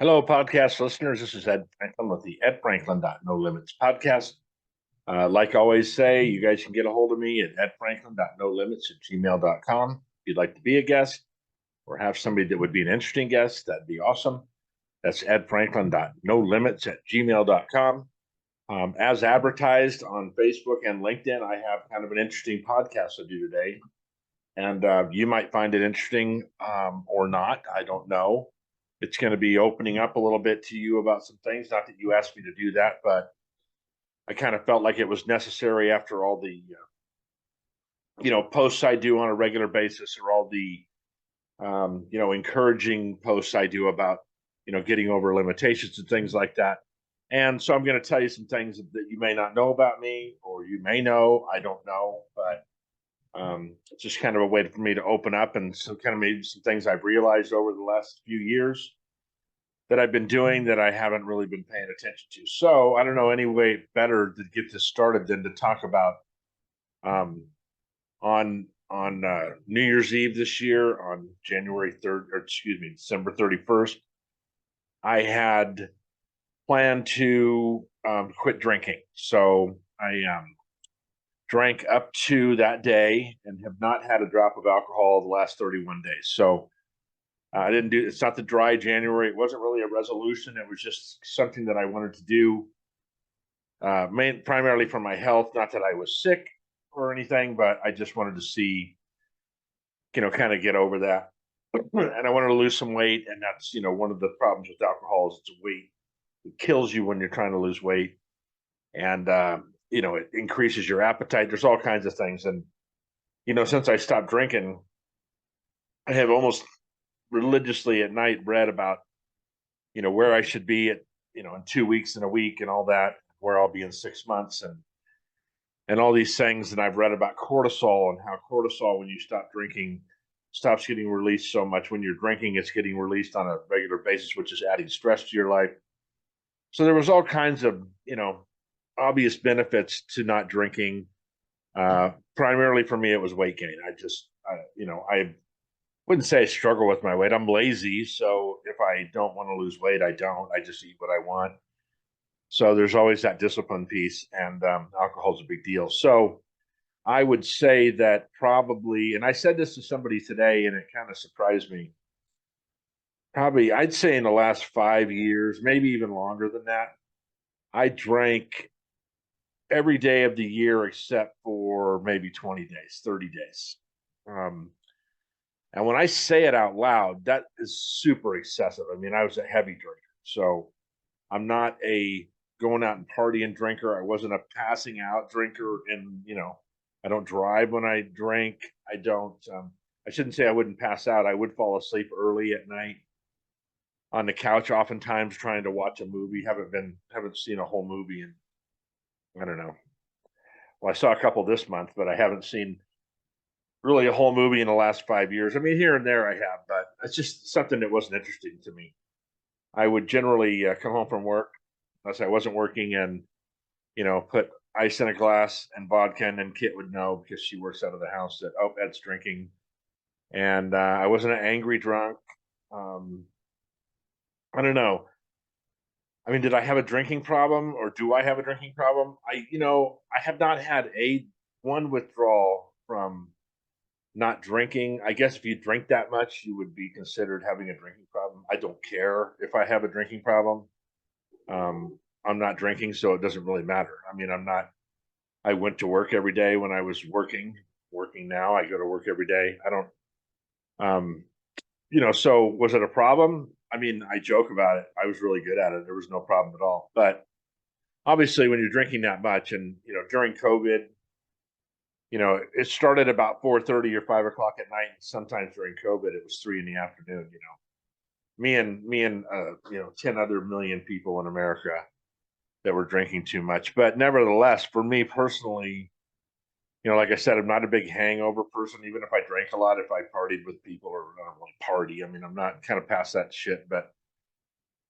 Hello, podcast listeners. This is Ed Franklin with the Ed Franklin No Limits podcast. Like I always say, you guys can get a hold of me at edfranklin.nolimits@gmail.com. If you'd like to be a guest or have somebody that would be an interesting guest, that'd be awesome. That's edfranklin.nolimits@gmail.com. As advertised on Facebook and LinkedIn, I have kind of an interesting podcast to do today. And you might find it interesting or not. I don't know. It's going to be opening up a little bit to you about some things. Not that you asked me to do that, but I kind of felt like it was necessary after all the posts I do on a regular basis, or all the encouraging posts I do about getting over limitations and things like that. And so I'm going to tell you some things that you may not know about me, or you may know. I don't know, but it's just kind of a way for me to open up, and some kind of maybe some things I've realized over the last few years that I've been doing that I haven't really been paying attention to. So I don't know any way better to get this started than to talk about on New Year's Eve this year, on January 3rd, or excuse me, December 31st. I had planned to quit drinking. So I drank up to that day and have not had a drop of alcohol the last 31 days. So I didn't do, it's not the dry January. It wasn't really a resolution. It was just something that I wanted to do, primarily for my health. Not that I was sick or anything, but I just wanted to see, kind of get over that. And I wanted to lose some weight. And that's, one of the problems with alcohol is it's weight. It kills you when you're trying to lose weight. And, it increases your appetite. There's all kinds of things. And, since I stopped drinking, I have almost religiously at night read about, where I should be at, in 2 weeks and a week and all that, where I'll be in 6 months and all these things. And I've read about cortisol and how cortisol, when you stop drinking, stops getting released so much. When you're drinking, it's getting released on a regular basis, which is adding stress to your life. So there was all kinds of, obvious benefits to not drinking. Primarily for me, it was weight gain. I wouldn't say I struggle with my weight. I'm lazy. So if I don't want to lose weight, I don't. I just eat what I want. So there's always that discipline piece, and alcohol is a big deal. So I would say that probably, and I said this to somebody today, and it kind of surprised me. Probably, I'd say in the last 5 years, maybe even longer than that, I drank every day of the year except for maybe 20 days, 30 days. And when I say it out loud, that is super excessive. I mean, I was a heavy drinker. So I'm not a going out and partying drinker. I wasn't a passing out drinker. And, I don't drive when I drink. I don't, I shouldn't say I wouldn't pass out. I would fall asleep early at night on the couch, oftentimes trying to watch a movie. Haven't seen a whole movie in, I don't know. Well, I saw a couple this month, but I haven't seen really a whole movie in the last 5 years. I mean, here and there I have, but it's just something that wasn't interesting to me. I would generally come home from work, unless I wasn't working, and put ice in a glass and vodka, and then Kit would know, because she works out of the house, that Ed's drinking. And I wasn't an angry drunk. I don't know. I mean, did I have a drinking problem, or do I have a drinking problem? I have not had one withdrawal from not drinking. I guess if you drink that much, you would be considered having a drinking problem. I don't care if I have a drinking problem. I'm not drinking, so it doesn't really matter. I mean, I went to work every day when I was working now. I go to work every day. I don't, so was it a problem? I mean, I joke about it. I was really good at it. There was no problem at all. But obviously, when you're drinking that much, and, during COVID, it started about 4:30 or 5 o'clock at night. Sometimes during COVID, it was 3 in the afternoon. Me and 10 other million people in America that were drinking too much. But nevertheless, for me personally, like I said, I'm not a big hangover person. Even if I drank a lot, if I partied with people, or I don't really party. I mean, I'm not kind of past that shit. But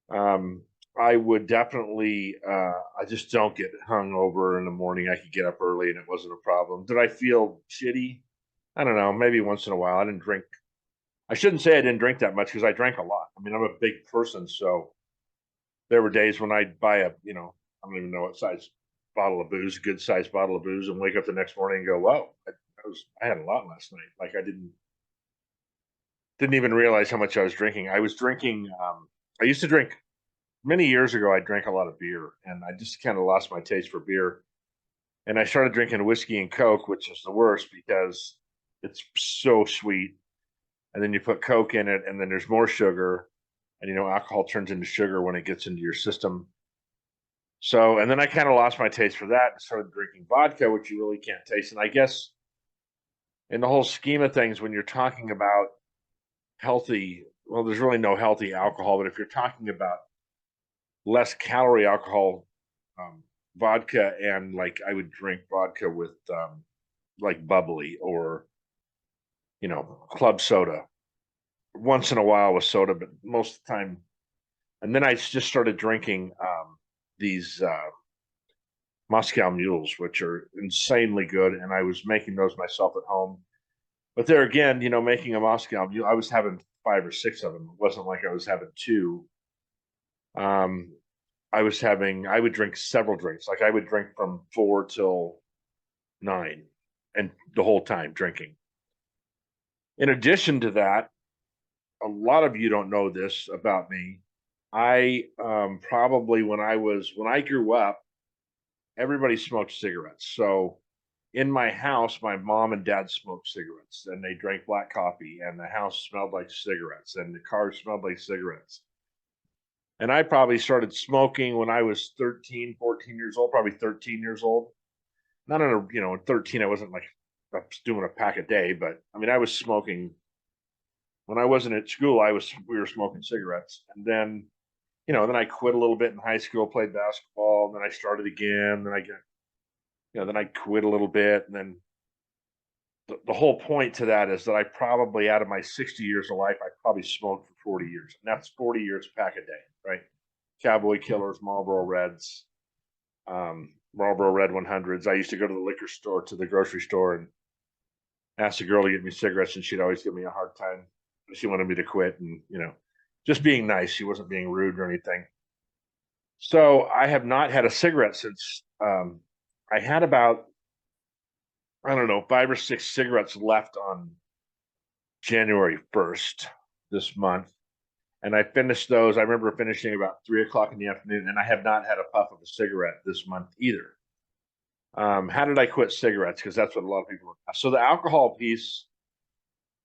I would definitely, I just don't get hungover in the morning. I could get up early and it wasn't a problem. Did I feel shitty? I don't know. Maybe once in a while. I shouldn't say I didn't drink that much, because I drank a lot. I mean, I'm a big person. So there were days when I'd buy a, I don't even know what size bottle of booze, good sized bottle of booze, and wake up the next morning and go, "Whoa, I had a lot last night." Like I didn't even realize how much I was drinking. I was drinking. I used to drink many years ago. I drank a lot of beer, and I just kind of lost my taste for beer. And I started drinking whiskey and Coke, which is the worst because it's so sweet. And then you put Coke in it, and then there's more sugar, and alcohol turns into sugar when it gets into your system. So, and then I kind of lost my taste for that and started drinking vodka, which you really can't taste. And I guess in the whole scheme of things, when you're talking about healthy, well, there's really no healthy alcohol, but if you're talking about less calorie alcohol, vodka, and like I would drink vodka with like bubbly or club soda once in a while with soda, but most of the time. And then I just started drinking these Moscow mules, which are insanely good, and I was making those myself at home. But there again, making a Moscow mule, I was having 5 or 6 of them. It wasn't like I was having two. Um, I would drink several drinks. Like I would drink from 4 till 9, and the whole time drinking. In addition to that, a lot of you don't know this about me. I probably when I grew up, everybody smoked cigarettes. So in my house, my mom and dad smoked cigarettes, and they drank black coffee, and the house smelled like cigarettes, and the car smelled like cigarettes. And I probably started smoking when I was 13, 14 years old, probably 13 years old. Not in at 13, I wasn't like doing a pack a day, but I mean, I was smoking when I wasn't at school. We were smoking cigarettes, and then, then I quit a little bit in high school, played basketball, and then I started again. Then I quit a little bit, and then the whole point to that is that I probably, out of my 60 years of life, I probably smoked for 40 years, and that's 40 years pack a day, right? Cowboy Killers, Marlboro Reds, Marlboro Red 100s. I used to go to the liquor store, to the grocery store, and ask the girl to get me cigarettes, and she'd always give me a hard time. She wanted me to quit, and just being nice. She wasn't being rude or anything. So I have not had a cigarette since I had about, I don't know, 5 or 6 cigarettes left on January 1st this month. And I finished those. I remember finishing about 3 o'clock in the afternoon, and I have not had a puff of a cigarette this month either. How did I quit cigarettes? Because that's what a lot of people ask. So the alcohol piece,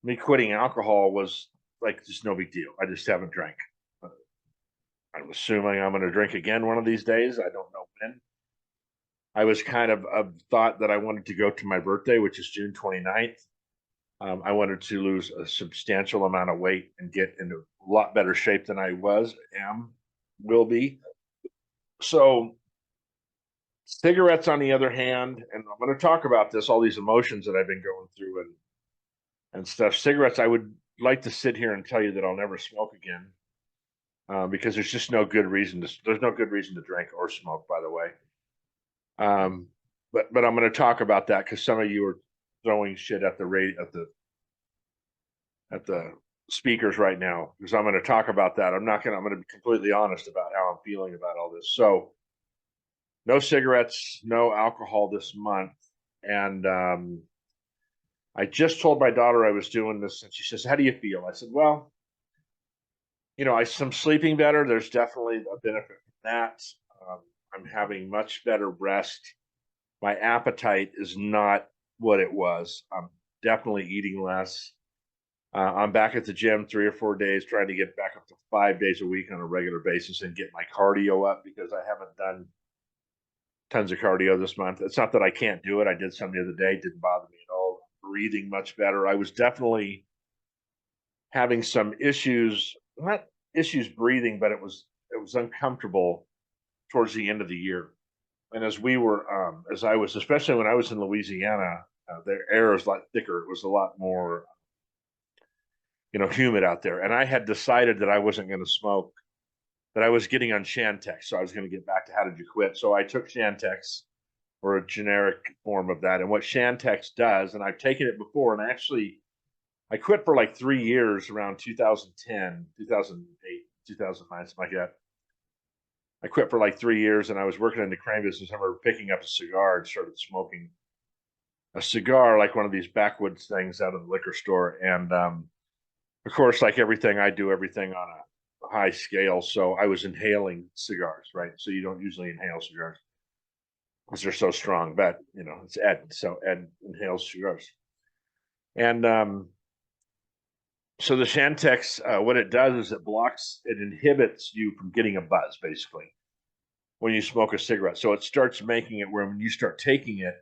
me quitting alcohol was like just no big deal. I just haven't drank. I'm assuming I'm going to drink again one of these days. I don't know when. I was kind of thought that I wanted to go to my birthday, which is June 29th. I wanted to lose a substantial amount of weight and get into a lot better shape than I will be. So cigarettes, on the other hand, and I'm going to talk about this, all these emotions that I've been going through and stuff. Cigarettes, I would like to sit here and tell you that I'll never smoke again, because there's just no good reason to drink or smoke, by the way. But I'm going to talk about that because some of you are throwing shit at the speakers right now, because I'm going to talk about that. I'm going to be completely honest about how I'm feeling about all this. So no cigarettes, no alcohol this month. And I just told my daughter I was doing this, and she says, "How do you feel?" I said, "Well, I'm sleeping better. There's definitely a benefit from that. I'm having much better rest. My appetite is not what it was. I'm definitely eating less. I'm back at the gym 3 or 4 days, trying to get back up to 5 days a week on a regular basis and get my cardio up, because I haven't done tons of cardio this month. It's not that I can't do it. I did some the other day. It didn't bother me at all. Breathing much better. I was definitely having some issues, not issues breathing, but it was uncomfortable towards the end of the year. And as I was, especially when I was in Louisiana, the air is a lot thicker. It was a lot more, humid out there. And I had decided that I wasn't going to smoke, that I was getting on Chantix. So I was going to get back to How Did You Quit? So I took Chantix, or a generic form of that. And what Chantix does, and I've taken it before, and I quit for like 3 years around 2010, 2008, 2009, something like that. I quit for like 3 years, and I was working in the crane business. I remember picking up a cigar and started smoking a cigar, like one of these backwoods things out of the liquor store. And of course, like everything, I do everything on a high scale. So I was inhaling cigars, right? So you don't usually inhale cigars because they're so strong. But it's Ed, so Ed inhales cigars. And so the Shantex, what it does is it inhibits you from getting a buzz, basically, when you smoke a cigarette. So it starts making it where when you start taking it,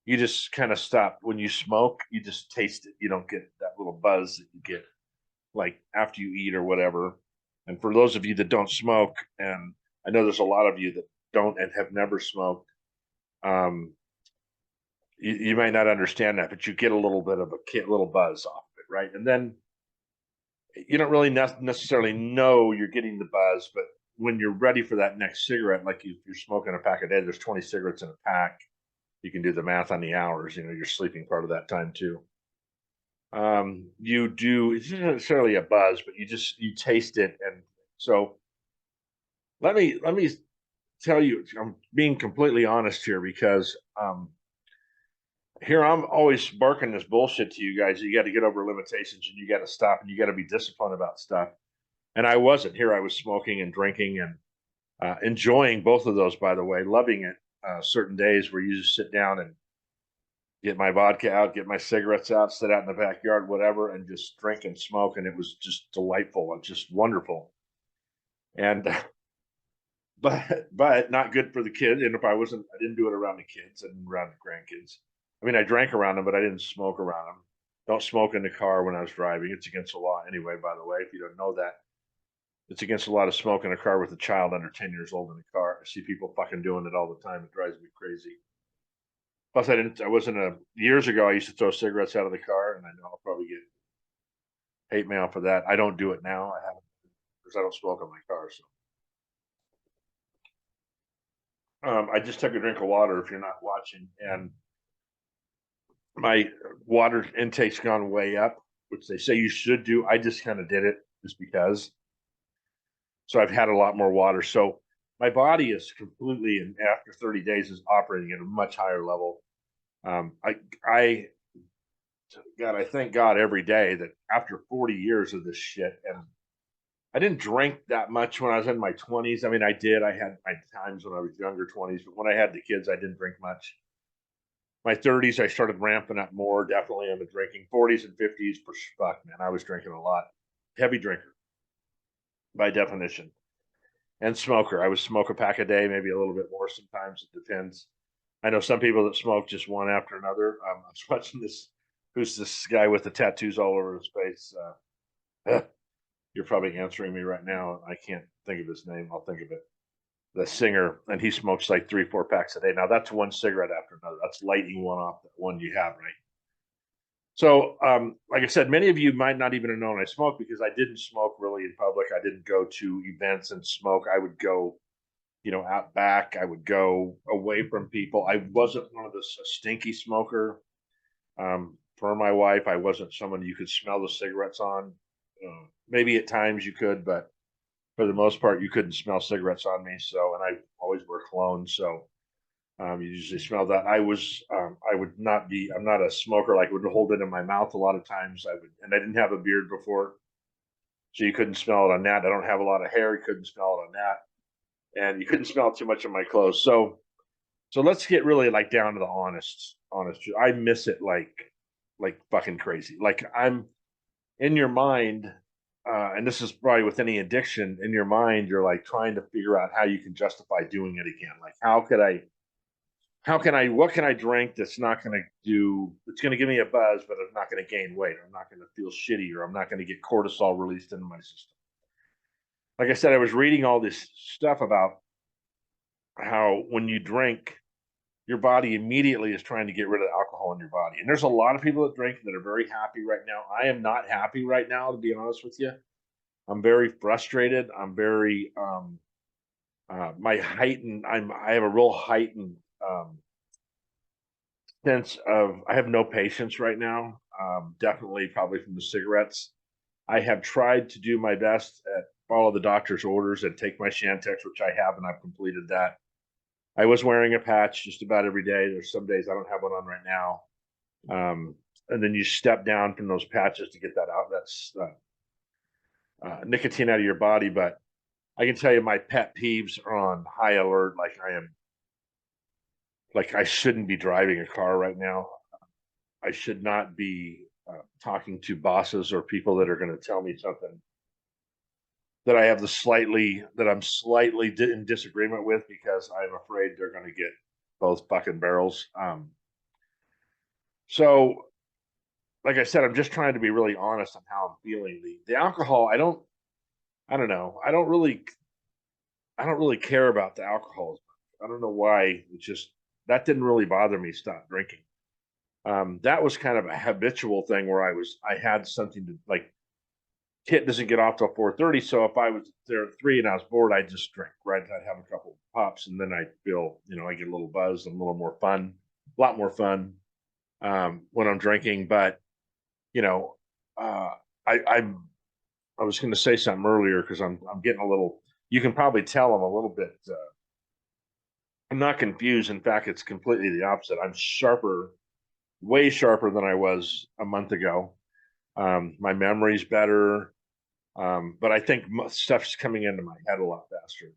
you just kind of stop. When you smoke, you just taste it. You don't get that little buzz that you get like after you eat or whatever. And for those of you that don't smoke, and I know there's a lot of you that don't and have never smoked, um, you might not understand that, but you get a little bit of a little buzz off of it, right? And then you don't really necessarily know you're getting the buzz, but when you're ready for that next cigarette, like you're smoking a pack a day, there's 20 cigarettes in a pack. You can do the math on the hours. You're sleeping part of that time too. You do, it's not necessarily a buzz, but you taste it. And so let me tell you, I'm being completely honest here, because here I'm always barking this bullshit to you guys. You got to get over limitations, and you got to stop, and you got to be disciplined about stuff. And I wasn't. Here I was smoking and drinking and enjoying both of those, by the way, loving it. Certain days where you just sit down and get my vodka out, get my cigarettes out, sit out in the backyard, whatever, and just drink and smoke. And it was just delightful and just wonderful. And but not good for the kids. And if I didn't do it around the kids and around the grandkids. I mean, I drank around them, but I didn't smoke around them. Don't smoke in the car when I was driving. It's against the law anyway, by the way, if you don't know that. It's against the law to smoke in a car with a child under 10 years old in the car. I see people fucking doing it all the time. It drives me crazy. Plus, years ago, I used to throw cigarettes out of the car, and I know I'll probably get hate mail for that. I don't do it now. I haven't, because I don't smoke in my car. So I just took a drink of water if you're not watching, and my water intake's gone way up, which they say you should do. I just kind of did it just because. So I've had a lot more water. So my body is completely, and after 30 days, is operating at a much higher level. I God, I thank God every day that after 40 years of this shit, and I didn't drink that much when I was in my 20s. I mean, I did. I had my times when I was younger 20s, but when I had the kids, I didn't drink much. My 30s, I started ramping up more. Definitely, I'm a drinking. 40s and 50s, for fuck, man, I was drinking a lot. Heavy drinker by definition, and smoker. I would smoke a pack a day, maybe a little bit more sometimes. It depends. I know some people that smoke just one after another. I was watching this. Who's this guy with the tattoos all over his face? You're probably answering me right now. I can't think of his name. I'll think of it. The singer, and he smokes like 3-4 packs a day. Now that's one cigarette after another. That's lighting one off that one you have, right? So, like I said, many of you might not even have known I smoked, because I didn't smoke really in public. I didn't go to events and smoke. I would go, out back. I would go away from people. I wasn't one of the stinky smoker. For my wife, I wasn't someone you could smell the cigarettes on. Maybe at times you could, but for the most part, you couldn't smell cigarettes on me. So, and I always wear cologne, so you usually smell that. I would not be. I'm not a smoker. Like, would hold it in my mouth a lot of times. I would, and I didn't have a beard before, so you couldn't smell it on that. I don't have a lot of hair. You couldn't smell it on that, and you couldn't smell too much of my clothes. So let's get really like down to the honest. I miss it like fucking crazy. Like, I'm in your mind, and this is probably with any addiction, in your mind, you're like trying to figure out how you can justify doing it again. Like, what can I drink that's not going to it's going to give me a buzz, but I'm not going to gain weight. I'm not going to feel shitty, or I'm not going to get cortisol released into my system. Like I said, I was reading all this stuff about how when you drink, your body immediately is trying to get rid of the alcohol in your body. And there's a lot of people that drink that are very happy right now. I am not happy right now, to be honest with you. I'm very frustrated. I'm very I have a real heightened sense of, I have no patience right now. Definitely probably from the cigarettes. I have tried to do my best at follow the doctor's orders and take my Shantex, which I have, and I've completed that. I was wearing a patch just about every day. There's some days I don't have one on right now. And then you step down from those patches to get that out. That's nicotine out of your body. But I can tell you my pet peeves are on high alert. Like I shouldn't be driving a car right now. I should not be talking to bosses or people that are going to tell me something that I'm slightly in disagreement with, because I'm afraid they're going to get both fucking barrels. So like I said, I'm just trying to be really honest on how I'm feeling. The alcohol, I don't know. I don't really care about the alcohol. I don't know why. It just, that didn't really bother me stop drinking. That was kind of a habitual thing where I had something to, like, kit doesn't get off till 4:30. So if I was there at 3 and I was bored, I'd just drink, right? I'd have a couple pops and then I'd feel, I get a little buzzed and a little more fun, a lot more fun when I'm drinking. But, you know, uh, I was going to say something earlier because I'm getting a little, you can probably tell I'm a little bit, I'm not confused. In fact, it's completely the opposite. I'm sharper, way sharper than I was a month ago. My memory's better. But I think stuff's coming into my head a lot faster.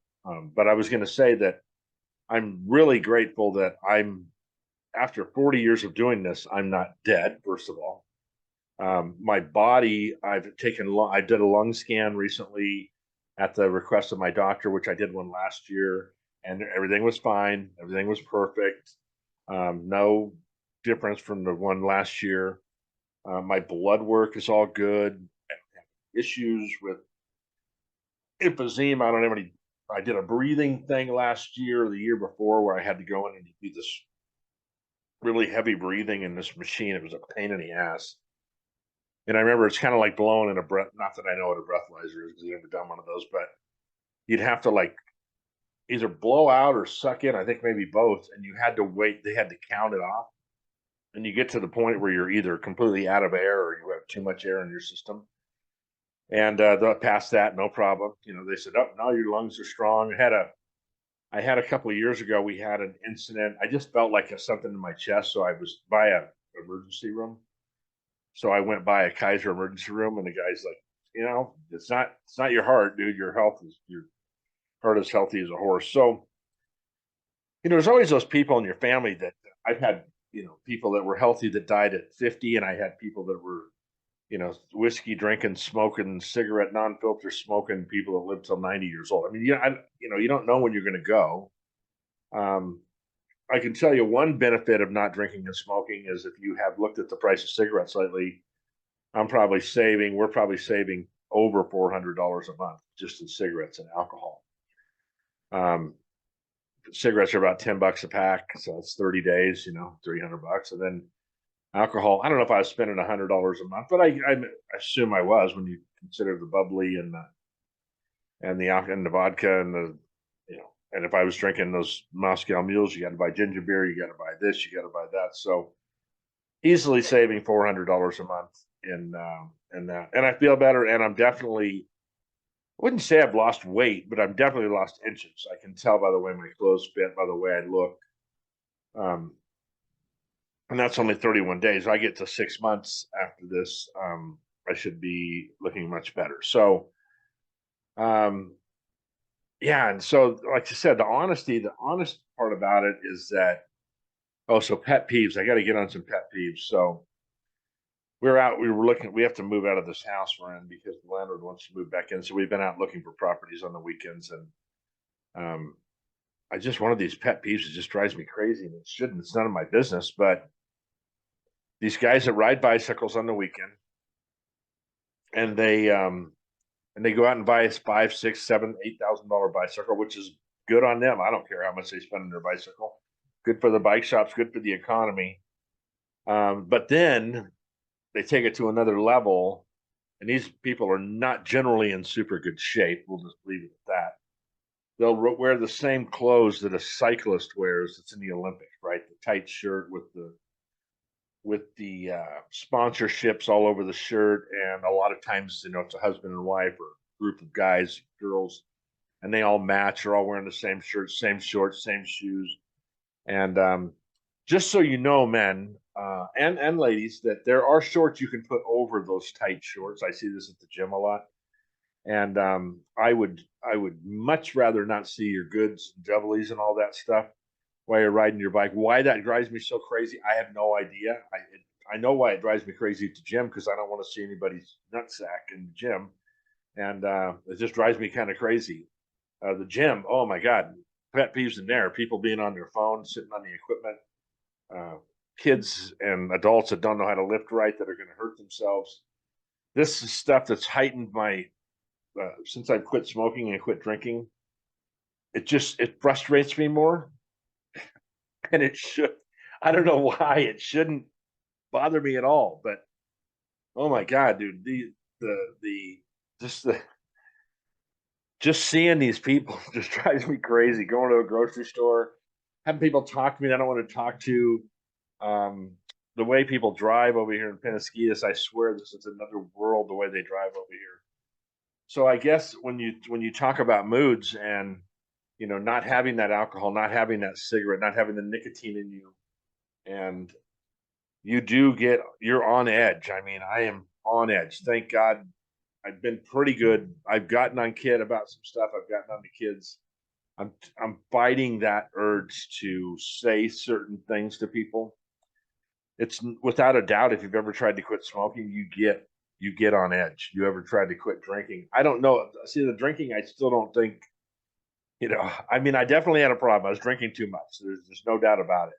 But I was going to say that I'm really grateful that after 40 years of doing this, I'm not dead, first of all. My body, I did a lung scan recently at the request of my doctor, which I did one last year, and everything was fine. Everything was perfect. No difference from the one last year. My blood work is all good. Issues with emphysema. I don't have any. I did a breathing thing last year, or the year before, where I had to go in and do this really heavy breathing in this machine. It was a pain in the ass. And I remember it's kind of like blowing in a breath. Not that I know what a breathalyzer is because I've never done one of those, but you'd have to like either blow out or suck in. I think maybe both. And you had to wait. They had to count it off. And you get to the point where you're either completely out of air or you have too much air in your system. And they'll pass that, no problem. They said, "Oh, no, your lungs are strong." I had a couple of years ago. We had an incident. I just felt like something in my chest, so I was by a emergency room. So I went by a Kaiser emergency room, and the guy's like, it's not your heart, dude. Your heart is healthy as a horse. So, there's always those people in your family that I've had, people that were healthy that died at 50, and I had people that were, whiskey drinking, smoking, cigarette, non-filter smoking people that lived till 90 years old. I mean, you don't know when you're going to go. I can tell you one benefit of not drinking and smoking is if you have looked at the price of cigarettes lately, we're probably saving over $400 a month just in cigarettes and alcohol. Cigarettes are about $10 a pack, so it's 30 days, $300. And then alcohol, I don't know if I was spending $100 a month, but I assume I was when you consider the bubbly and the vodka and and if I was drinking those Moscow mules, you got to buy ginger beer, you got to buy this, you got to buy that. So easily saving $400 a month in that, and I feel better. And I'm definitely, I wouldn't say I've lost weight, but I've definitely lost inches. I can tell by the way my clothes fit, by the way I look. And that's only 31 days. I get to 6 months after this. I should be looking much better. So, yeah. And so, like I said, the honest part about it is that, so pet peeves, I got to get on some pet peeves. So we were looking, we have to move out of this house we're in because the landlord wants to move back in. So we've been out looking for properties on the weekends. And one of these pet peeves that just drives me crazy, and it shouldn't, it's none of my business, but these guys that ride bicycles on the weekend, and they go out and buy a $5, $6, $7, $8,000 bicycle, which is good on them. I don't care how much they spend on their bicycle. Good for the bike shops, good for the economy. But then they take it to another level, and these people are not generally in super good shape. We'll just leave it at that. They'll wear the same clothes that a cyclist wears that's in the Olympics, right? The tight shirt with the sponsorships all over the shirt, and a lot of times, it's a husband and wife, or group of guys, girls, and they all match. They're all wearing the same shirts, same shorts, same shoes. And just so you know, men and ladies, that there are shorts you can put over those tight shorts. I see this at the gym a lot, and I would much rather not see your goods, doublies, and all that stuff while you're riding your bike. Why that drives me so crazy, I have no idea. I know why it drives me crazy at the gym, because I don't want to see anybody's nutsack in the gym, and it just drives me kind of crazy. The gym, oh my god, pet peeves in there: people being on their phone, sitting on the equipment, uh, kids and adults that don't know how to lift right, that are going to hurt themselves. This is stuff that's heightened my since I've quit smoking and quit drinking. It frustrates me more, and it should. I don't know why it shouldn't bother me at all, but oh my god, dude, the just the just seeing these people just drives me crazy. Going to a grocery store, having people talk to me that I don't want to talk to. Um, the way people drive over here in Penasquitas, I swear this is another world. The way they drive over here. So I guess when you talk about moods, and not having that alcohol, not having that cigarette, not having the nicotine in you, and you're on edge. I mean, I am on edge. Thank God I've been pretty good. I've gotten on kid about some stuff. I've gotten on the kids. I'm fighting that urge to say certain things to people. It's without a doubt, if you've ever tried to quit smoking, you get on edge. You ever tried to quit drinking? I don't know. See, the drinking, I still don't think, I mean, I definitely had a problem. I was drinking too much. There's no doubt about it.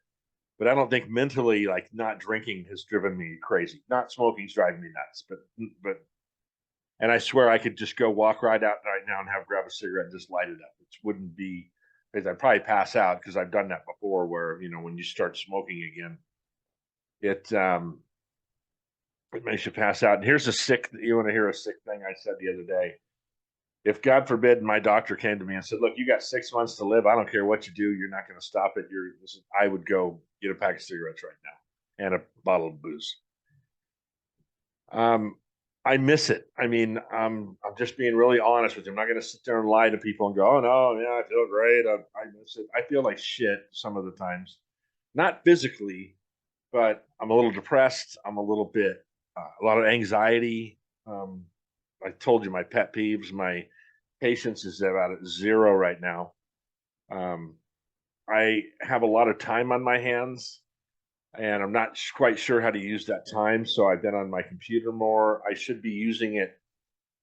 But I don't think mentally, like, not drinking has driven me crazy. Not smoking's driving me nuts. But and I swear I could just go walk right out right now and grab a cigarette and just light it up. It wouldn't be, because I'd probably pass out, because I've done that before, where when you start smoking again, it it makes you pass out. And here's you want to hear a sick thing I said the other day. If God forbid my doctor came to me and said, "Look, you got 6 months to live. I don't care what you do. You're not going to stop it." I would go get a pack of cigarettes right now and a bottle of booze. I miss it. I mean, I'm just being really honest with you. I'm not going to sit there and lie to people and go, "Oh no, yeah, I feel great." I miss it. I feel like shit some of the times, not physically, but I'm a little depressed. I'm a little bit, a lot of anxiety. I told you my pet peeves. My patience is about at zero right now. Um, I have a lot of time on my hands, and I'm not quite sure how to use that time. So I've been on my computer more. I should be using it,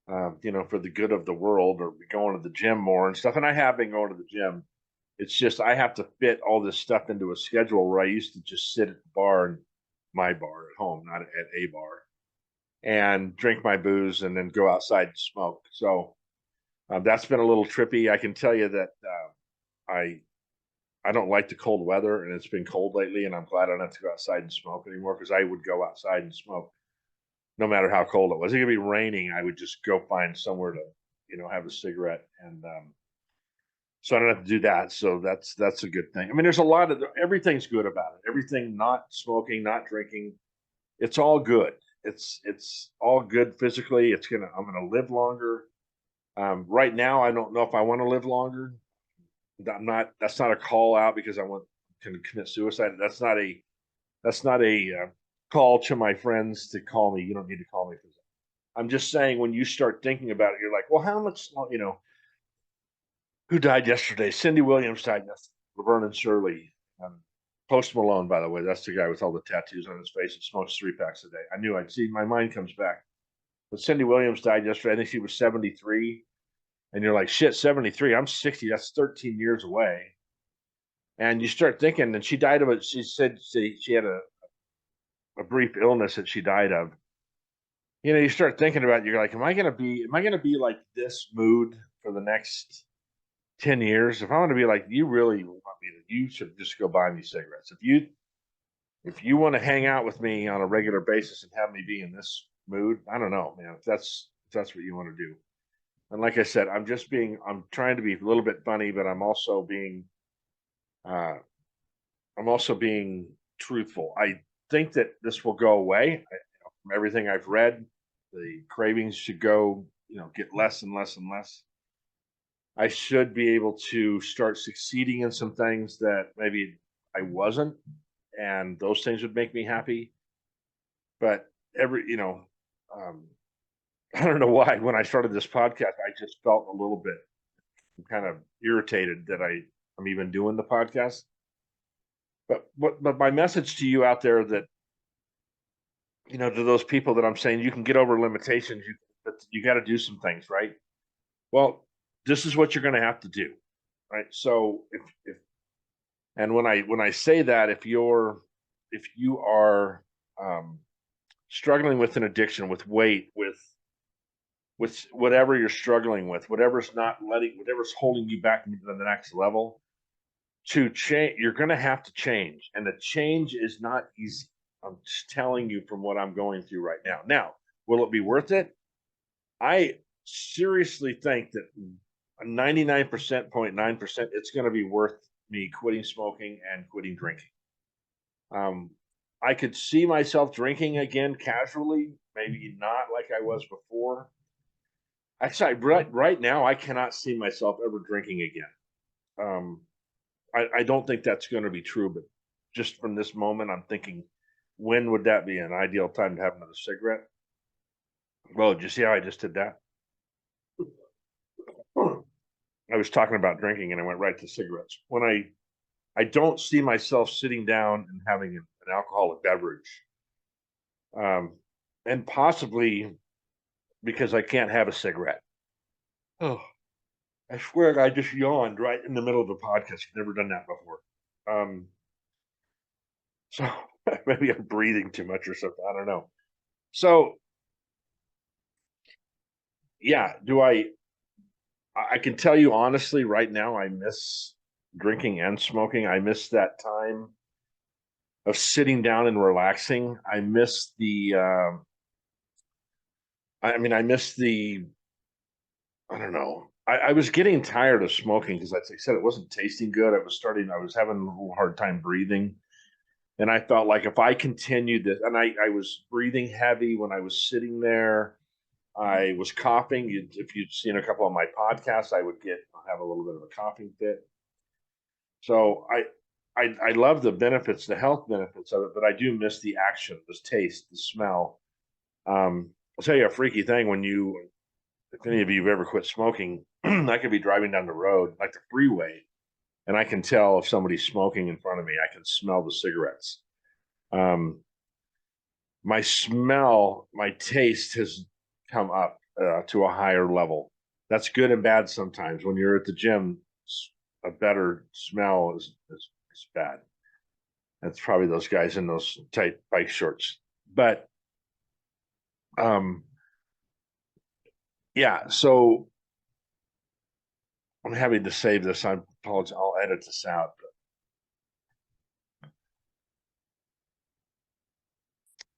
for the good of the world, or be going to the gym more and stuff. And I have been going to the gym. It's just I have to fit all this stuff into a schedule where I used to just sit at the bar, and my bar at home, not at a bar, and drink my booze and then go outside and smoke. So that's been a little trippy. I can tell you that I I don't like the cold weather, and it's been cold lately, and I'm glad I don't have to go outside and smoke anymore, because I would go outside and smoke no matter how cold it was. It could be raining, I would just go find somewhere to have a cigarette, and so I don't have to do that. So that's a good thing. I mean, there's a lot of everything's good about it. Everything, not smoking, not drinking, it's all good. It's all good physically. I'm gonna live longer. Right now, I don't know if I want to live longer. That's not a call out because I want to commit suicide. That's not a call to my friends to call me. You don't need to call me for that. I'm just saying, when you start thinking about it, you're like, well, how much, who died yesterday? Cindy Williams died yesterday. Laverne and Shirley. Post Malone, by the way, that's the guy with all the tattoos on his face and smokes 3 packs a day. I knew I'd see. My mind comes back. But Cindy Williams died yesterday. I think she was 73. And you're like, shit, 73. I'm 60. That's 13 years away. And you start thinking, and she died of it. She said she had a brief illness that she died of. You start thinking about it, you're like, am I gonna be like this mood for the next 10 years? If I want to be like, you really want me to, you should just go buy me cigarettes. If you want to hang out with me on a regular basis and have me be in this mood, I don't know, man. If that's what you want to do. And like I said, I'm trying to be a little bit funny, but uh, I'm also being truthful. I think that this will go away. From everything I've read, the cravings should go get less and less and less, I should be able to start succeeding in some things that maybe I wasn't, and those things would make me happy. But um, I don't know why. When I started this podcast, I just felt a little bit kind of irritated that I'm even doing the podcast. But my message to you out there, that to those people that I'm saying you can get over limitations, but you got to do some things, right? Well, this is what you're going to have to do, right? So if and when I say that, if you are struggling with an addiction, with weight, with whatever you're struggling with, whatever's holding you back to the next level, to change, you're going to have to change, and the change is not easy. I'm just telling you from what I'm going through right now. Now, will it be worth it? I seriously think that 99.9% it's going to be worth me quitting smoking and quitting drinking. I could see myself drinking again casually, maybe not like I was before. Actually, right now, I cannot see myself ever drinking again. I don't think that's going to be true, but just from this moment, I'm thinking, when would that be an ideal time to have another cigarette? Well, did you see how I just did that? I was talking about drinking and I went right to cigarettes. When I don't see myself sitting down and having an alcoholic beverage, um, and possibly because I can't have a cigarette. Oh, I swear I just yawned right in the middle of the podcast. I've never done that before. So maybe I'm breathing too much or something. I don't know. So yeah, I can tell you honestly right now, I miss drinking and smoking. I miss that time of sitting down and relaxing. I miss I miss I don't know. I was getting tired of smoking because, like I said, it wasn't tasting good. I was having a little hard time breathing. And I felt like if I continued this, and I was breathing heavy when I was sitting there, I was coughing. If you'd seen a couple of my podcasts, I would have a little bit of a coughing fit. So I love the benefits, the health benefits of it, but I do miss the action, the taste, the smell. I'll tell you a freaky thing if any of you have ever quit smoking, I could be driving down the road, like the freeway, and I can tell if somebody's smoking in front of me. I can smell the cigarettes. Um, my taste has come up to a higher level. That's good and bad sometimes. When you're at the gym, a better smell is bad. That's probably those guys in those tight bike shorts. But um, yeah, so I'm having to save this. I apologize. I'll edit this out.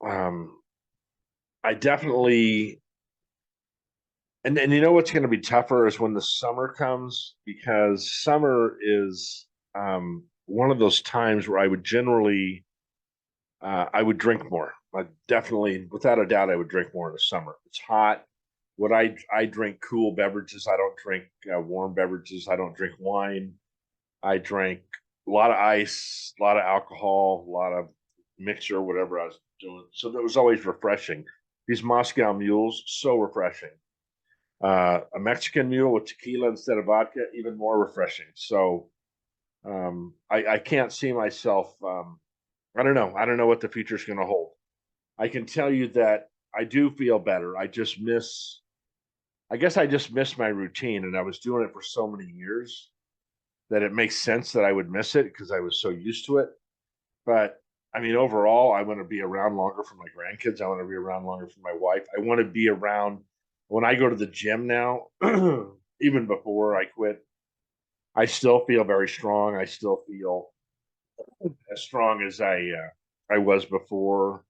But, I definitely, and you know what's going to be tougher is when the summer comes, because summer is one of those times where I would drink more. I definitely, without a doubt, I would drink more in the summer. It's hot. I drink cool beverages. I don't drink warm beverages. I don't drink wine. I drank a lot of ice, a lot of alcohol, a lot of mixture, whatever I was doing. So that was always refreshing. These Moscow mules, so refreshing. A Mexican mule with tequila instead of vodka, even more refreshing. So I can't see myself. I don't know. I don't know what the future is going to hold. I can tell you that I do feel better. I guess I just miss my routine, and I was doing it for so many years that it makes sense that I would miss it because I was so used to it. But I mean, overall, I want to be around longer for my grandkids. I want to be around longer for my wife. I want to be around when I go to the gym now, even before I quit. I still feel very strong. I still feel as strong as I was before,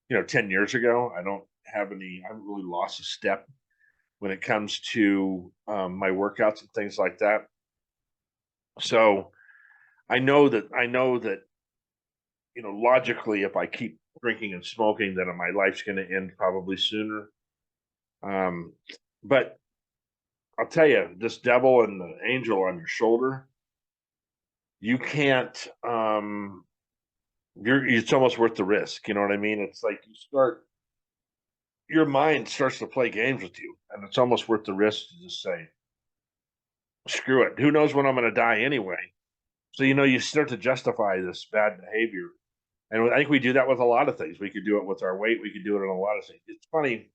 10 years ago. I haven't really lost a step when it comes to my workouts and things like that. So I know that logically, if I keep drinking and smoking, then my life's going to end probably sooner. Um, But I'll tell you, this devil and the angel on your shoulder, you can't, it's almost worth the risk. You know what I mean? It's like your mind starts to play games with you, and it's almost worth the risk to just say, screw it. Who knows when I'm going to die anyway? So, you start to justify this bad behavior. And I think we do that with a lot of things. We could do it with our weight. We could do it in a lot of things. It's funny.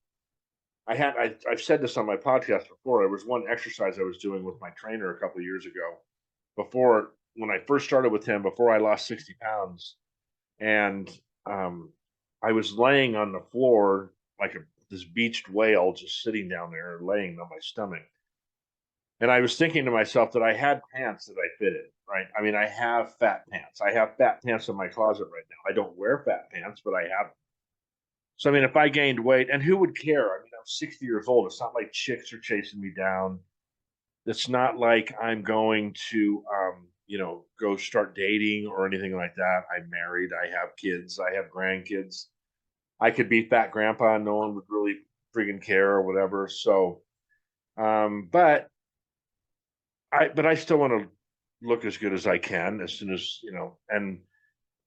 I've said this on my podcast before. There was one exercise I was doing with my trainer a couple of years ago when I first started with him, before I lost 60 pounds. And I was laying on the floor like this beached whale, just sitting down there, laying on my stomach. And I was thinking to myself that I had pants that I fitted, right? I mean, I have fat pants. I have fat pants in my closet right now. I don't wear fat pants, but I have them. So, I mean, if I gained weight, and who would care? I mean, I'm 60 years old. It's not like chicks are chasing me down. It's not like I'm going to, go start dating or anything like that. I'm married. I have kids. I have grandkids. I could be fat grandpa and no one would really friggin' care or whatever. So, but I still want to look as good as I can as soon as, and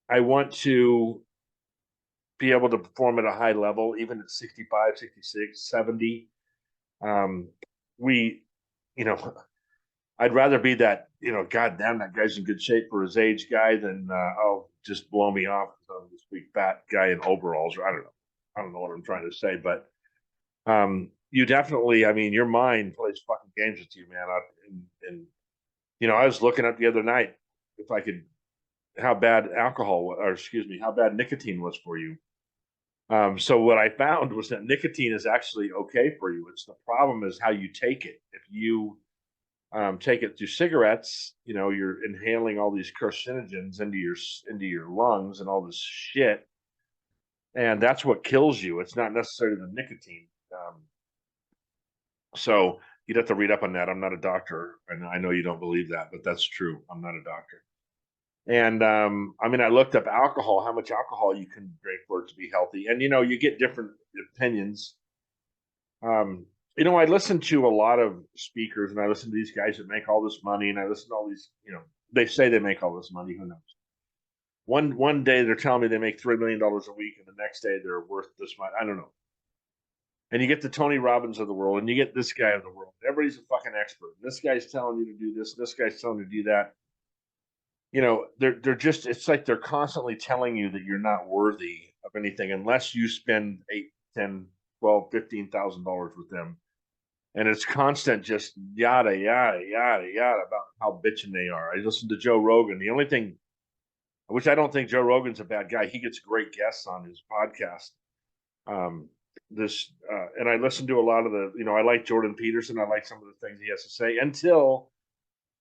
I want to be able to perform at a high level, even at 65, 66, 70. We, you know, I'd rather be that, God damn, that guy's in good shape for his age guy than, just blow me off because I'm this big fat guy in overalls. Or I don't know. I don't know what I'm trying to say, but you definitely, I mean, your mind plays fucking games with you, man. And I was looking up the other night if I could, how bad how bad nicotine was for you. So what I found was that nicotine is actually okay for you. It's the problem is how you take it. If you take it through cigarettes, you're inhaling all these carcinogens into your lungs and all this shit, and that's what kills you. It's not necessarily the nicotine. So you'd have to read up on that. I'm not a doctor, and I know you don't believe that, but that's true. I'm not a doctor. And I mean, I looked up alcohol, how much alcohol you can drink for it to be healthy, and you get different opinions. I listen to a lot of speakers, and I listen to these guys that make all this money, and I listen to all these. They say they make all this money. Who knows? One day they're telling me they make $3 million a week, and the next day they're worth this much. I don't know. And you get the Tony Robbins of the world, and you get this guy of the world. Everybody's a fucking expert. This guy's telling you to do this. This guy's telling you to do that. They're just, it's like they're constantly telling you that you're not worthy of anything unless you spend 8, 10, 12, $15,000 with them. And it's constant, just yada, yada, yada, yada about how bitching they are. I listen to Joe Rogan. The only thing, which I don't think Joe Rogan's a bad guy. He gets great guests on his podcast. And I listen to a lot of I like Jordan Peterson. I like some of the things he has to say until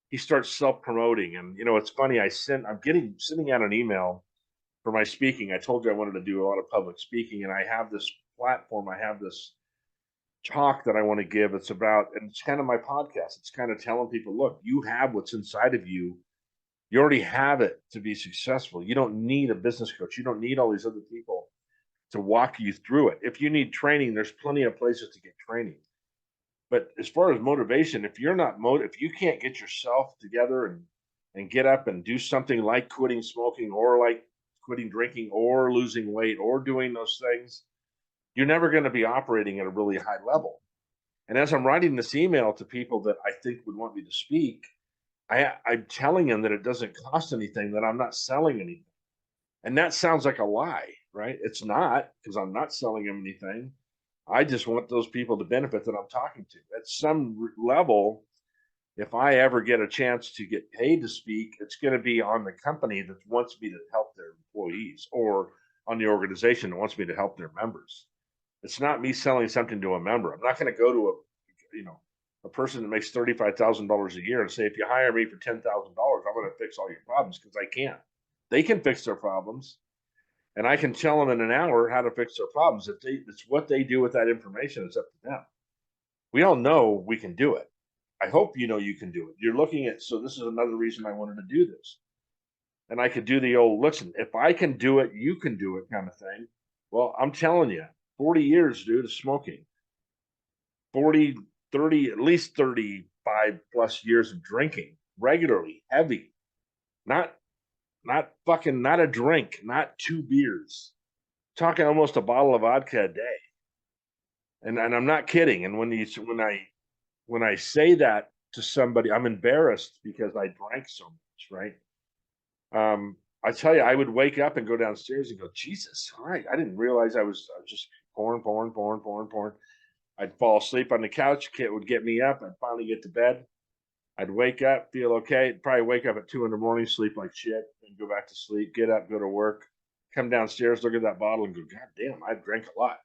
he starts self-promoting. And it's funny, I'm sending out an email for my speaking. I told you I wanted to do a lot of public speaking, and I have this platform, I have this talk that I want to give. It's kind of my podcast. It's kind of telling people, look, you have what's inside of you. You already have it to be successful. You don't need a business coach. You don't need all these other people to walk you through it. If you need training, there's plenty of places to get training. But as far as motivation, if you can't get yourself together and get up and do something like quitting smoking or like quitting drinking or losing weight or doing those things, you're never going to be operating at a really high level. And as I'm writing this email to people that I think would want me to speak, I'm telling them that it doesn't cost anything, that I'm not selling anything. And that sounds like a lie, right? It's not, because I'm not selling them anything. I just want those people to benefit that I'm talking to. At some level, if I ever get a chance to get paid to speak, it's going to be on the company that wants me to help their employees, or on the organization that wants me to help their members. It's not me selling something to a member. I'm not going to go to a person that makes $35,000 a year and say, if you hire me for $10,000, I'm going to fix all your problems, because I can't. They can fix their problems, and I can tell them in an hour how to fix their problems. It's what they do with that information. It's up to them. We all know we can do it. I hope you can do it. You're looking at, so this is another reason I wanted to do this. And I could do the old, listen, if I can do it, you can do it kind of thing. Well, I'm telling you, 40 years, dude, of smoking. 40 at least 35 plus years of drinking regularly, heavy, not not a drink, not 2 beers, talking almost a bottle of vodka a day. And I'm not kidding. And when I say that to somebody, I'm embarrassed because I drank so much, right? I tell you, I would wake up and go downstairs and go, Jesus, all right, I didn't realize I was just pouring. I'd fall asleep on the couch. Kit would get me up. I'd finally get to bed. I'd wake up, feel okay. Probably wake up at 2 in the morning, sleep like shit, and go back to sleep. Get up, go to work, come downstairs, look at that bottle, and go, God damn, I drank a lot.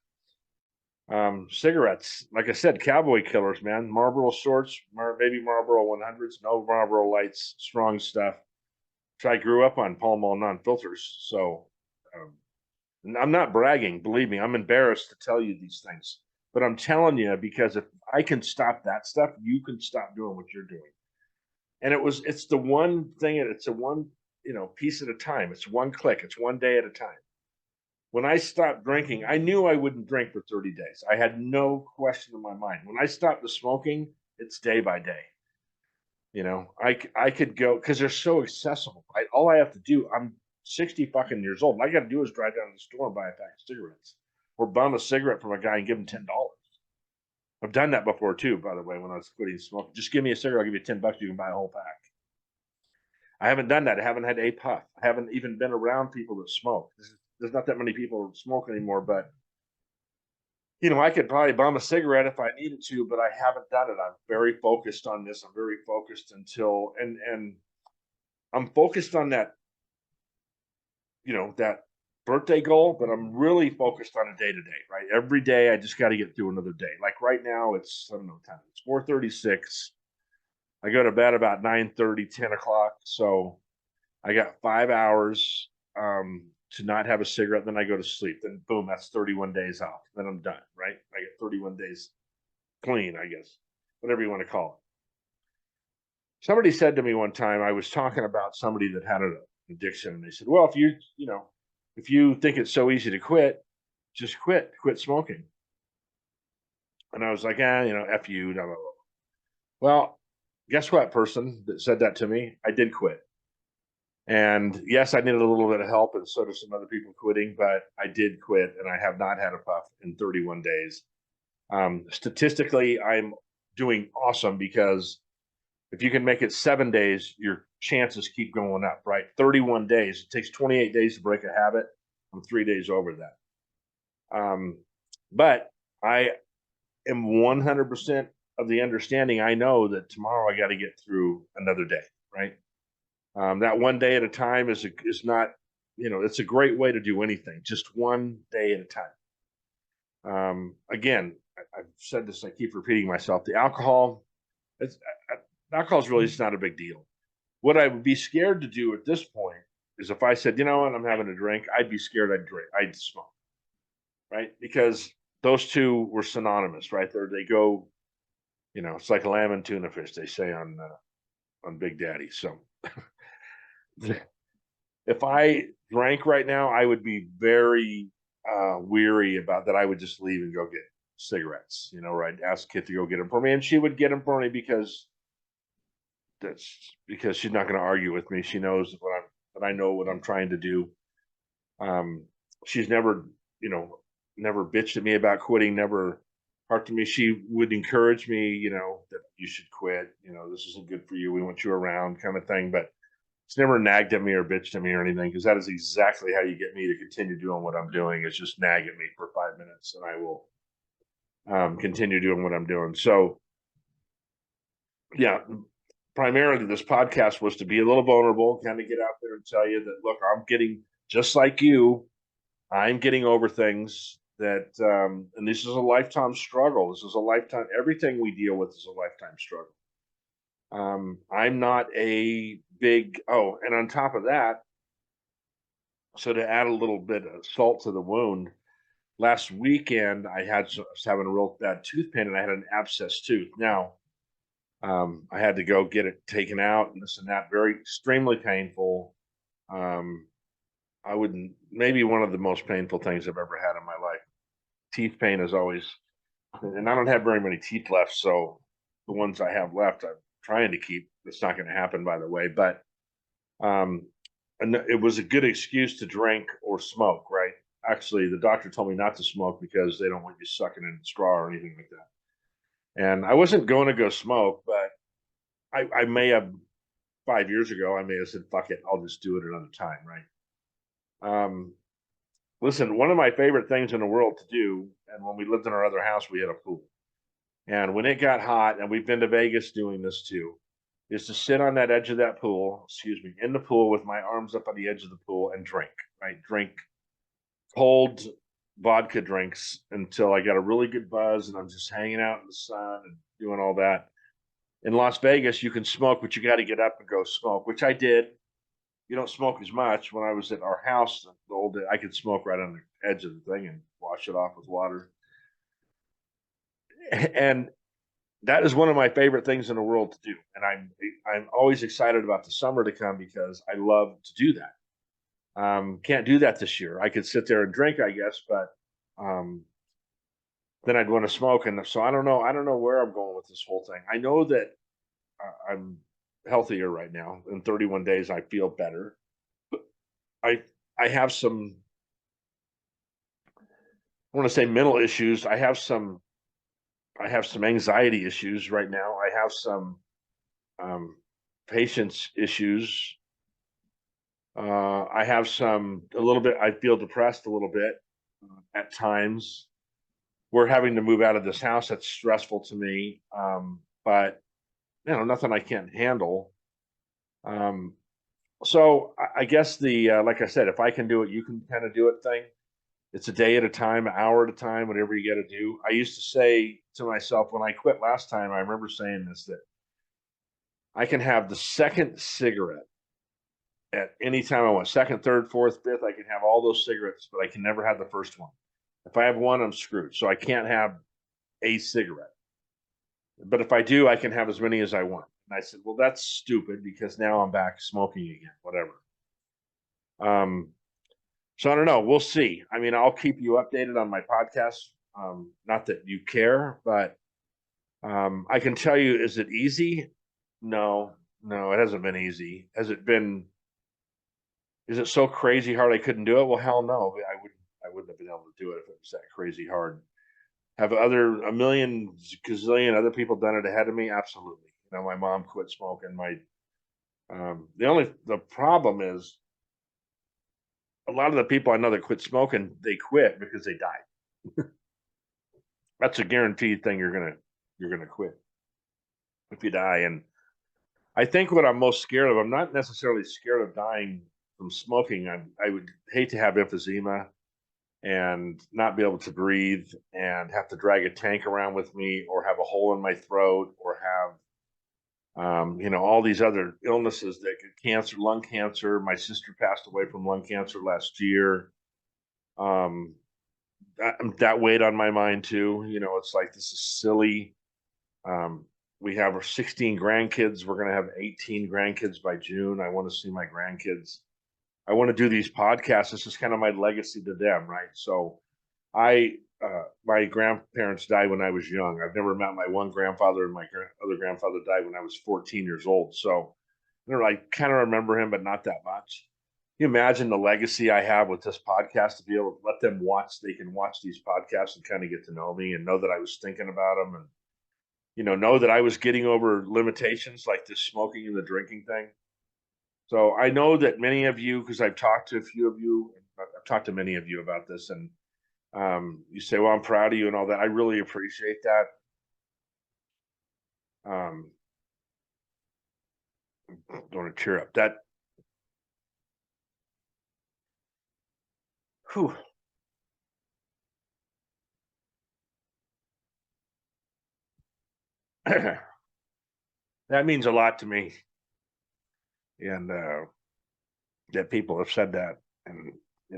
Cigarettes, like I said, cowboy killers, man. Marlboro shorts, maybe Marlboro 100s, no Marlboro lights, strong stuff. So I grew up on Pall Mall non-filters. So I'm not bragging, believe me. I'm embarrassed to tell you these things, but I'm telling you because if I can stop that stuff, you can stop doing what you're doing. And it's the one thing, it's a one, piece at a time. It's one click. It's one day at a time. When I stopped drinking, I knew I wouldn't drink for 30 days. I had no question in my mind. When I stopped the smoking, it's day by day. I could go because they're so accessible. All I have to do, I'm 60 fucking years old. All I got to do is drive down to the store and buy a pack of cigarettes or bum a cigarette from a guy and give him $10. I've done that before too, by the way, when I was quitting smoking. Just give me a cigarette, I'll give you $10, you can buy a whole pack. I haven't done that. I haven't had a puff. I haven't even been around people that smoke. There's not that many people that smoke anymore, but I could probably bum a cigarette if I needed to, but I haven't done it. I'm very focused on this. I'm very focused and I'm focused on that, that birthday goal, but I'm really focused on a day to day, right? Every day I just got to get through another day. Like right now it's, I don't know, time. It's 4:36. I go to bed about 9:30, 10 o'clock. So I got 5 hours to not have a cigarette. Then I go to sleep. Then boom, that's 31 days off. Then I'm done, right? I get 31 days clean, I guess, whatever you want to call it. Somebody said to me one time, I was talking about somebody that had an addiction, and they said, well, if you think it's so easy to quit, just quit smoking. And I was like, F you, blah, blah, blah. Well, guess what, person that said that to me? I did quit. And yes, I needed a little bit of help, and so did some other people quitting, but I did quit, and I have not had a puff in 31 days. Statistically, I'm doing awesome because if you can make it 7 days, your chances keep going up, right? 31 days. It takes 28 days to break a habit. I'm 3 days over that. But I am 100% of the understanding. I know that tomorrow I got to get through another day, right? That one day at a time is not, it's a great way to do anything. Just one day at a time. Again, I've said this, I keep repeating myself. The alcohol is really just not a big deal. What I would be scared to do at this point is if I said, you know what, I'm having a drink, I'd be scared I'd smoke, right? Because those two were synonymous, right? They go, it's like lamb and tuna fish, they say on Big Daddy. So if I drank right now, I would be very weary about that. I would just leave and go get cigarettes, or I'd ask Kit to go get them for me, and she would get them for me because she's not going to argue with me. She knows that I know what I'm trying to do. She's never, never bitched at me about quitting, never talked to me. She would encourage me, that you should quit. This isn't good for you. We want you around, kind of thing. But it's never nagged at me or bitched at me or anything, because that is exactly how you get me to continue doing what I'm doing. Is just nag at me for 5 minutes, and I will continue doing what I'm doing. So, yeah, primarily this podcast was to be a little vulnerable, kind of get out there and tell you that, look, I'm getting, just like you, I'm getting over things that, and this is a lifetime struggle. This is a lifetime, everything we deal with is a lifetime struggle. I'm not a big, and on top of that, so to add a little bit of salt to the wound, last weekend I was having a real bad tooth pain, and I had an abscess tooth. Now, I had to go get it taken out and this and that. Very extremely painful. Maybe one of the most painful things I've ever had in my life. Teeth pain is always and I don't have very many teeth left, so the ones I have left, I'm trying to keep. It's not going to happen, by the way, but um, and it was a good excuse to drink or smoke, right? Actually, the doctor told me not to smoke because they don't want you sucking in a straw or anything like that. And I wasn't going to go smoke, but I may have 5 years ago, I may have said, fuck it, I'll just do it another time, right? Um, Listen, one of my favorite things in the world to do, and when we lived in our other house, we had a pool. And when it got hot, and we've been to Vegas doing this too, is to sit on that edge of that pool, excuse me, in the pool with my arms up on the edge of the pool and drink, right? Drink cold vodka drinks until I got a really good buzz and I'm just hanging out in the sun and doing all that. In Las Vegas, you can smoke, but you got to get up and go smoke, which I did. You don't smoke as much. When I was at our house, the old I could smoke right on the edge of the thing and wash it off with water. And that is one of my favorite things in the world to do. And I'm always excited about the summer to come because I love to do that. Can't do that this year. I could sit there and drink, I guess, but um, then I'd want to smoke. And so I don't know. I don't know where I'm going with this whole thing. I know that I'm healthier right now. In 31 days, I feel better. I I have some. I want to say mental issues. I have some anxiety issues right now. I have some um, patience issues. I have some a little bit. I feel depressed a little bit at times. We're having to move out of this house. That's stressful to me, but nothing I can't handle. Um, so I guess the like I said, if I can do it, you can kind of do it thing. It's a day at a time, an hour at a time, whatever you got to do. I used to say to myself when I quit last time, I remember saying this that I can have the second cigarette at any time I want. Second, third, fourth, fifth, I can have all those cigarettes, but I can never have the first one. If I have one, I'm screwed. So I can't have a cigarette. But if I do, I can have as many as I want. And I said, well, that's stupid because now I'm back smoking again, whatever. So I don't know. We'll see. I mean, I'll keep you updated on my podcast. Not that you care, but I can tell you, is it easy? No, no, it hasn't been easy. Has it been? Is it so crazy hard I couldn't do it? Well, hell no. I wouldn't have been able to do it if it was that crazy hard. Have a million gazillion other people done it ahead of me? Absolutely. My mom quit smoking. The problem is a lot of the people I know that quit smoking, they quit because they died. That's a guaranteed thing. You're gonna quit if you die. And I think what I'm most scared of, I'm not necessarily scared of dying from smoking. I would hate to have emphysema and not be able to breathe and have to drag a tank around with me or have a hole in my throat or have all these other illnesses that cancer, lung cancer. My sister passed away from lung cancer last year. Um, that weighed on my mind too. It's like this is silly. Um, we have our 16 grandkids. We're going to have 18 grandkids by June. I want to see my grandkids. I want to do these podcasts. This is kind of my legacy to them, right? So my grandparents died when I was young. I've never met my one grandfather, and my other grandfather died when I was 14 years old. So I kind of remember him, but not that much. Can you imagine the legacy I have with this podcast to be able to let them watch? They can watch these podcasts and kind of get to know me and know that I was thinking about them and know that I was getting over limitations like this smoking and the drinking thing. So I know that many of you, because I've talked to a few of you, I've talked to many of you about this, and you say, "Well, I'm proud of you" and all that. I really appreciate that. Um, don't want to tear up. Whew, that means a lot to me, and that people have said that, and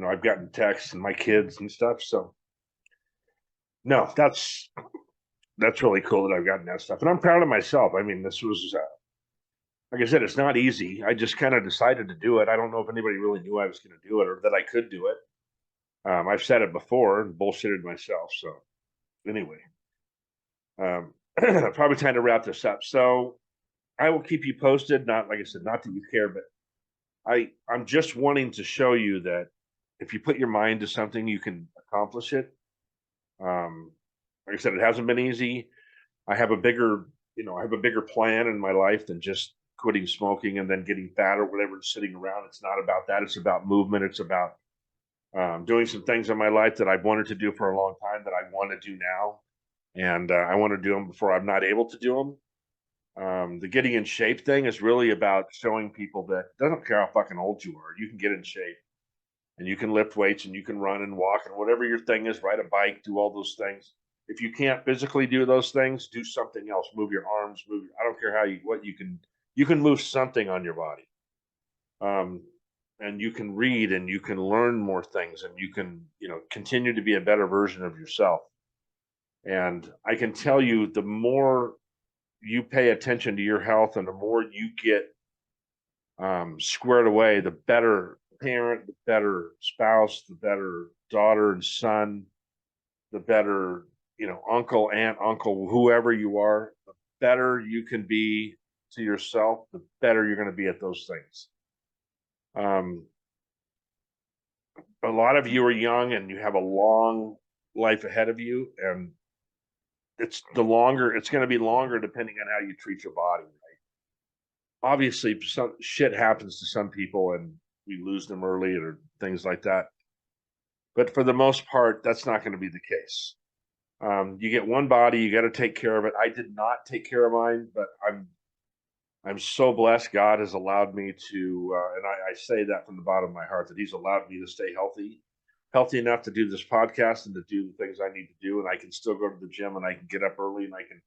I've gotten texts and my kids and stuff. So no, that's really cool that I've gotten that stuff, and I'm proud of myself. I mean, this was like I said, it's not easy. I just kind of decided to do it. I don't know if anybody really knew I was going to do it or that I could do it. I've said it before and bullshitted myself. So anyway, Probably time to wrap this up. So I will keep you posted. Not like I said, not that you care, but I'm just wanting to show you that if you put your mind to something, you can accomplish it. Like I said, it hasn't been easy. I have a bigger, I have a bigger plan in my life than just quitting smoking and then getting fat or whatever and sitting around. It's not about that. It's about movement. It's about doing some things in my life that I've wanted to do for a long time that I want to do now. And I want to do them before I'm not able to do them. The getting in shape thing is really about showing people that it doesn't care how fucking old you are, you can get in shape and you can lift weights and you can run and walk and whatever your thing is, ride a bike, do all those things. If you can't physically do those things, do something else. Move your arms, I don't care what you can move something on your body. And you can read and you can learn more things and you can, continue to be a better version of yourself. And I can tell you the more you pay attention to your health and the more you get squared away, the better parent, the better spouse, the better daughter and son, the better, uncle, aunt, uncle, whoever you are, the better you can be to yourself, the better you're going to be at those things. A lot of you are young and you have a long life ahead of you, and it's going to be longer depending on how you treat your body. Right? Obviously, some shit happens to some people and we lose them early or things like that. But for the most part, that's not going to be the case. You get one body, you got to take care of it. I did not take care of mine, but I'm so blessed. God has allowed me to, and I say that from the bottom of my heart, that He's allowed me to stay healthy enough to do this podcast and to do the things I need to do. And I can still go to the gym and I can get up early and I can,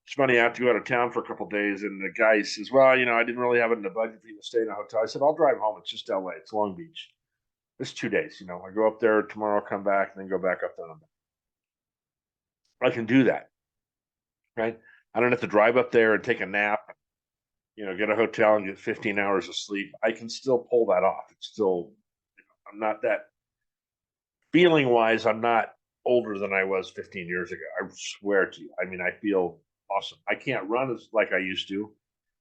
it's funny. I have to go out of town for a couple of days, and the guy says, "Well, I didn't really have it in the budget for you to stay in a hotel." I said, "I'll drive home. It's just LA. It's Long Beach. It's 2 days. I go up there tomorrow, come back, and then go back up there. I can do that, right? I don't have to drive up there and take a nap, get a hotel and get 15 hours of sleep. I can still pull that off. It's still, I'm not that feeling wise. I'm not older than I was 15 years ago. I swear to you. I mean, I feel awesome. I can't run as like I used to,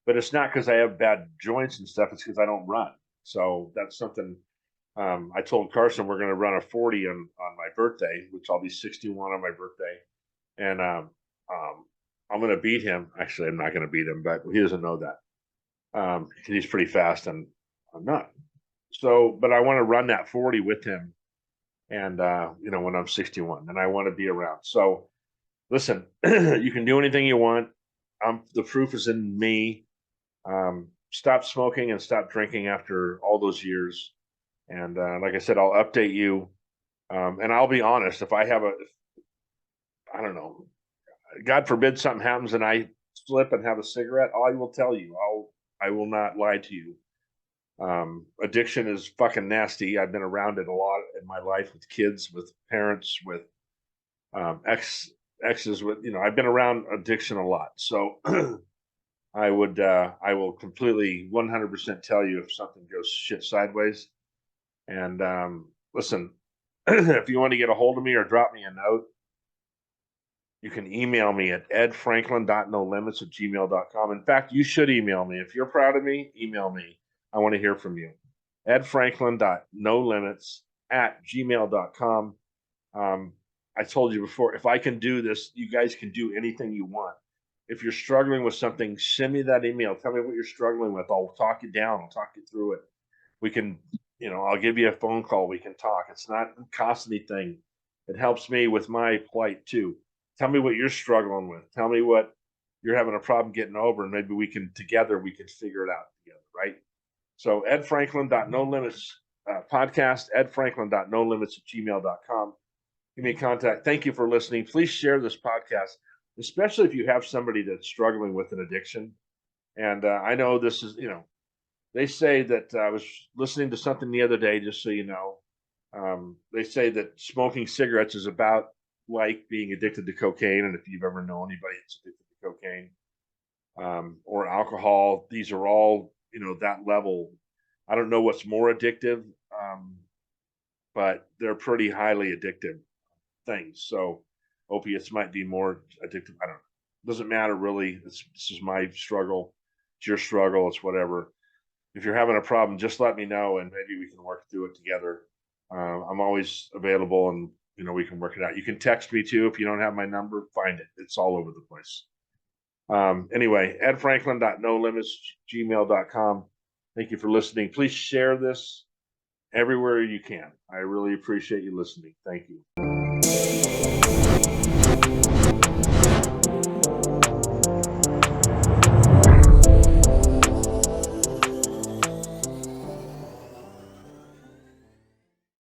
but it's not because I have bad joints and stuff. It's because I don't run. So that's something. I told Carson we're going to run a 40 on my birthday, which I'll be 61 on my birthday, and I'm going to beat him. Actually, I'm not going to beat him, but he doesn't know that. He's pretty fast, and I'm not. So, but I want to run that 40 with him, and when I'm 61, and I want to be around. So, listen, you can do anything you want. The proof is in me. Stop smoking and stop drinking after all those years. And like I said, I'll update you. And I'll be honest, if I I don't know, God forbid something happens and I slip and have a cigarette, I will tell you. I will not lie to you. Addiction is fucking nasty. I've been around it a lot in my life with kids, with parents, with exes, with I've been around addiction a lot. So I will completely 100% tell you if something goes shit sideways. And listen, if you want to get a hold of me or drop me a note, you can email me at edfranklin.nolimits@gmail.com. In fact, you should email me. If you're proud of me, email me. I want to hear from you. edfranklin.nolimits@gmail.com. I told you before, if I can do this, you guys can do anything you want. If you're struggling with something, send me that email. Tell me what you're struggling with. I'll talk you down. I'll talk you through it. We can, I'll give you a phone call. We can talk. It's not a cost anything. It helps me with my plight too. Tell me what you're struggling with. Tell me what you're having a problem getting over, and maybe we can figure it out together, right? So edfranklin.nolimits podcast, edfranklin.nolimits@gmail.com. Give me a contact. Thank you for listening. Please share this podcast, especially if you have somebody that's struggling with an addiction. And I know this is, they say that I was listening to something the other day, just so you know. They say that smoking cigarettes is about like being addicted to cocaine. And if you've ever known anybody that's addicted to cocaine or alcohol, these are all, that level. I don't know what's more addictive, but they're pretty highly addictive things. So opiates might be more addictive. I don't know. Doesn't matter really. This is my struggle. It's your struggle. It's whatever. If you're having a problem, just let me know and maybe we can work through it together. I'm always available, and we can work it out. You can text me too if you don't have my number. Find it. It's all over the place. Anyway, edfranklin.nolimits@gmail.com. Thank you for listening. Please share this everywhere you can. I really appreciate you listening. Thank you.